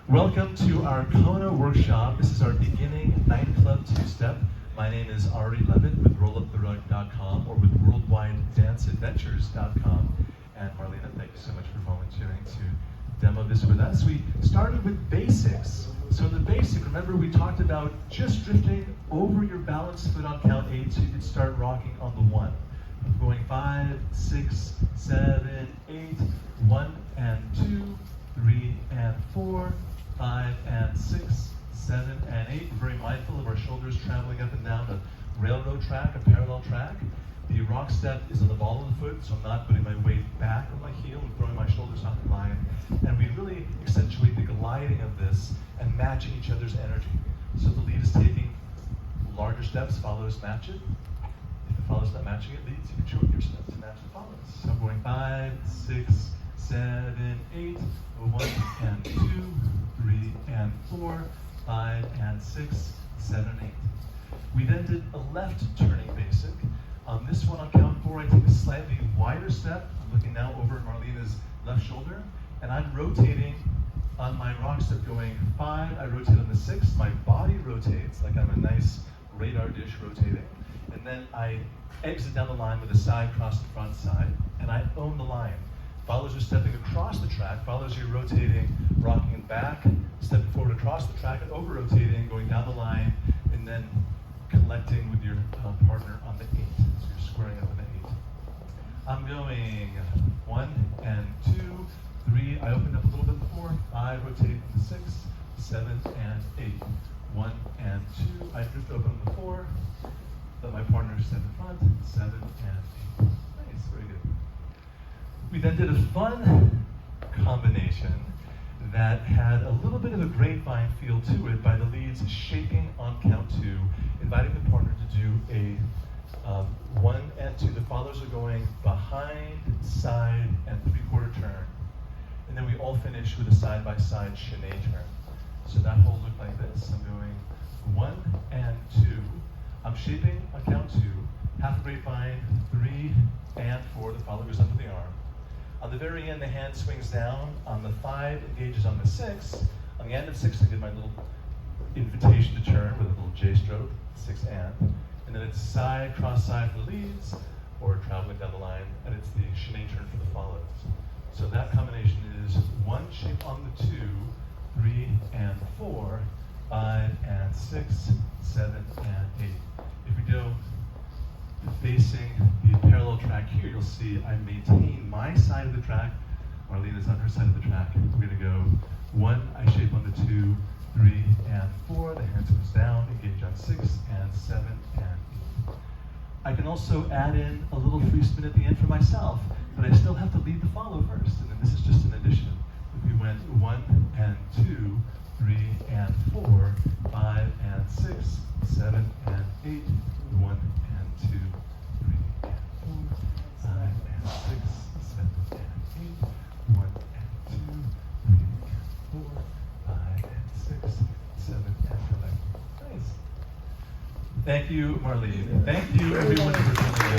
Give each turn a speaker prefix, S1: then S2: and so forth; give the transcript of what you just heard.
S1: Welcome to our Kona workshop. This is our beginning nightclub two-step. My name is Ari Levitt with RollUpTheRug.com or with WorldWideDanceAdventures.com. And Marlena, thank you so much for volunteering to demo this with us. We started with basics. So the basic, remember we talked about just drifting over your balanced foot on count 8 so you could start rocking on the 1. Going 5, 6, 7, 8, 1 and 2, 3 and 4, 5 and 6, 7 and 8. We're very mindful of our shoulders traveling up and down a railroad track, a parallel track. The rock step is on the ball of the foot, so I'm not putting my weight back on my heel and throwing my shoulders off the line. And we really accentuate the gliding of this and matching each other's energy. So the lead is taking larger steps, follows match it. If the follows not matching it, leads, you can shorten your steps to match the follows. So I'm going 5, 6, 7, 8, 1 and 2, 3 and 4, 5 and 6, 7, 8. We then did a left turning basic. On this one on count 4, I take a slightly wider step. I'm looking now over Marlena's left shoulder, and I'm rotating on my rock step going 5, I rotate on the 6, my body rotates like I'm a nice radar dish rotating, and then I exit down the line with a side cross the front side, and I own the line. Followers are stepping across the track, followers are rotating, rocking back, stepping forward across the track, and over-rotating, going down the line, and then collecting with your partner on the 8. So you're squaring up on the 8. I'm going 1 and 2, 3, I open up a little bit before, 5, rotate in the 6, 7 and 8. 1 and 2, I drift open on the 4, let my partner step in front, 7 and 8. Nice, very good. We then did a fun combination that had a little bit of a grapevine feel to it by the leads shaking on count 2, inviting the partner to do a 1 and 2. The followers are going behind, side, and 3/4 turn. And then we all finish with a side-by-side chaîné turn. So that whole look like this. I'm going 1 and 2. I'm shaping on count 2, half a grapevine, 3 and 4. The follower goes under the arm. On the very end, the hand swings down. On the 5, engages on the 6. On the end of 6, I did my little invitation to turn with a little J stroke, 6 and then it's side, cross side for the leads, or traveling down the line, and it's the chaîné turn for the follows. So that combination is 1 shape on the 2, 3 and 4, 5 and 6, 7 and 8. If we go facing the parallel track here, you'll see I maintain my side of the track. Marlena's on her side of the track. We're going to go 1, I shape on the 2, 3 and 4. The hand goes down, engage on 6 and 7 and 8. I can also add in a little free spin at the end for myself, but I still have to lead the follow first. And then this is just an addition. If we went 1 and 2, 3 and 4, 5 and 6, 7 and 8, 1 and 2, 3 and 4, 5 and 6, 7 and 8, 1 and 2, 3 and 4, 5 and 6, 7 and collect. Nice. Thank you, Marlene. Thank you, everyone, for coming.